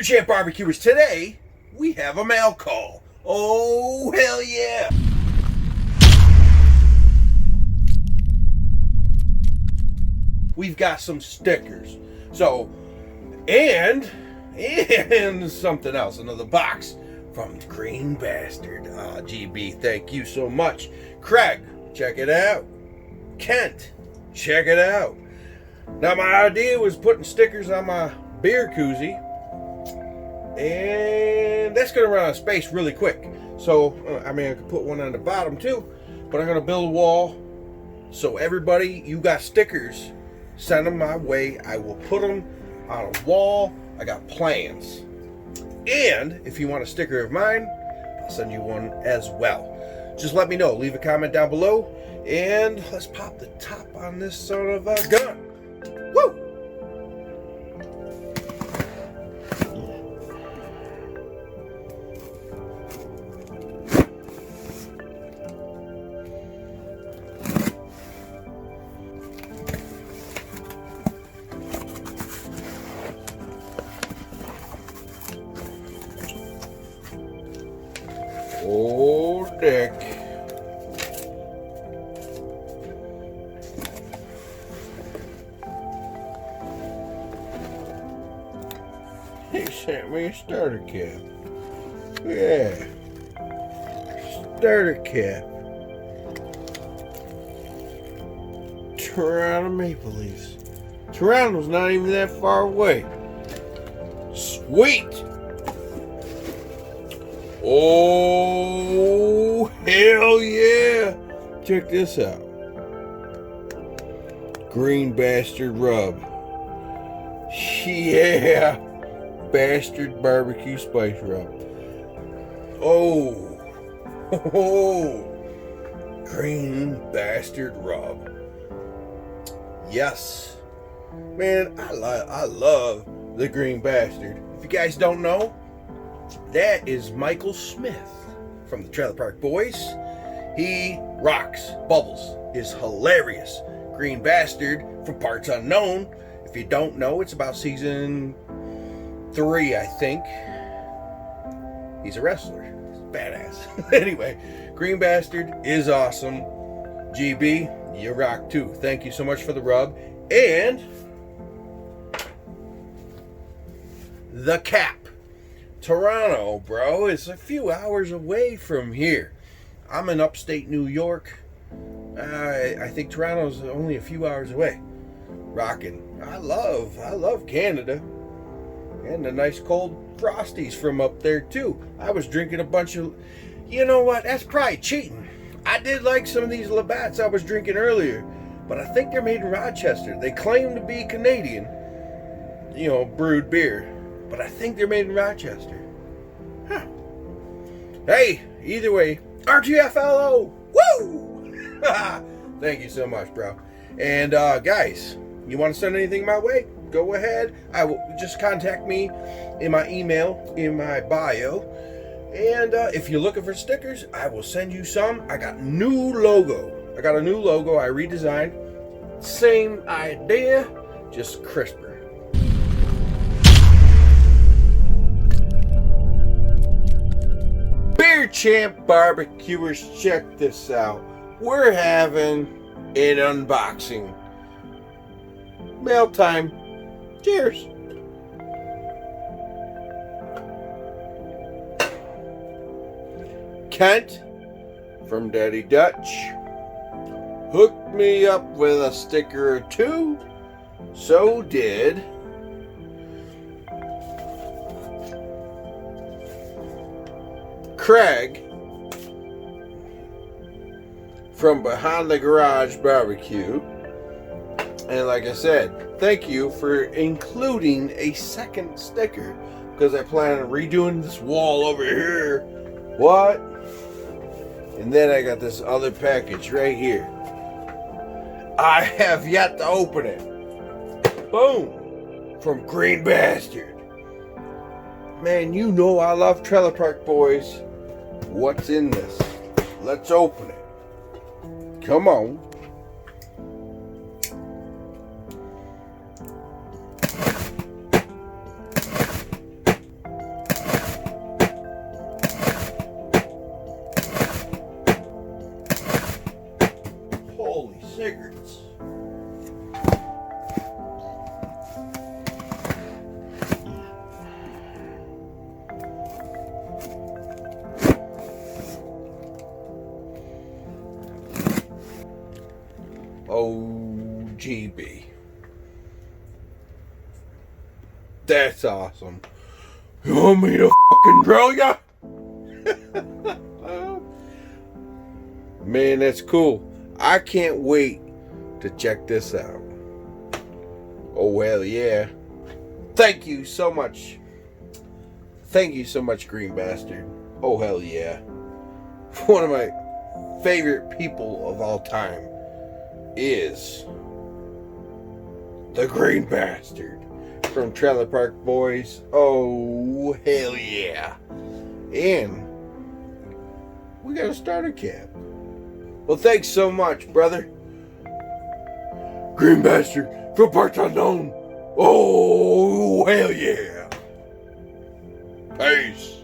Champ Barbecuers, today we have a mail call. Oh, hell yeah! We've got some stickers. So, and something else, another box from Green Bastard. GB, thank you so much. Craig, check it out. Kent, check it out. Now, my idea was putting stickers on my beer koozie, and that's going to run out of space really quick. So, I could put one on the bottom too, but I'm going to build a wall. So everybody, you got stickers, send them my way. I will put them on a wall. I got plans. And if you want a sticker of mine, I'll send you one as well. Just let me know. Leave a comment down below. And let's pop the top on this son of a gun. Woo! Oh, Dick. He sent me a starter cap. Yeah. Starter cap. Toronto Maple Leafs. Toronto's not even that far away. Sweet! Oh, hell yeah! Check this out. Green Bastard Rub. Yeah! Bastard Barbecue Spice Rub. Oh! Green Bastard Rub. Yes! Man, I love the Green Bastard. If you guys don't know, that is Michael Smith from the Trailer Park Boys. He rocks. Bubbles is hilarious. Green Bastard from Parts Unknown. If you don't know, it's about season 3, I think. He's a wrestler. He's badass. Anyway, Green Bastard is awesome. GB, you rock too. Thank you so much for the rub. And the cap. Toronto, bro, is a few hours away from here. I'm in upstate New York. I think Toronto's only a few hours away. Rockin'. I love Canada. And the nice cold frosties from up there too. I was drinking a bunch of, you know what, that's probably cheating. I did like some of these Labatts I was drinking earlier, but I think they're made in Rochester. They claim to be Canadian, brewed beer. But I think they're made in Rochester. Huh. Hey, either way, RTFLO! Woo! Thank you so much, bro. And guys, you want to send anything my way? Go ahead. I will just contact me in my email, in my bio. And if you're looking for stickers, I will send you some. I got new logo. I got a new logo I redesigned. Same idea, just crisper. Champ Barbecuers, check this out. We're having an unboxing. Mail time. Cheers. Kent from Daddy Dutch hooked me up with a sticker or two. So did Craig from Behind the Garage Barbecue. And like I said, thank you for including a second sticker, because I plan on redoing this wall over here. What? And then I got this other package right here. I have yet to open it. Boom! From Green Bastard. Man, you know I love Trailer Park Boys. What's in this? Let's open it. Come on. OGB. That's awesome. You want me to fucking drill ya? Man, that's cool. I can't wait to check this out. Oh, hell yeah. Thank you so much. Thank you so much, Green Bastard. Oh, hell yeah. One of my favorite people of all time is the Green Bastard from Trailer Park Boys. Oh, hell yeah. And we got a starter cap. Well, thanks so much, brother. Green Bastard from Parts Unknown. Oh, hell yeah. Peace.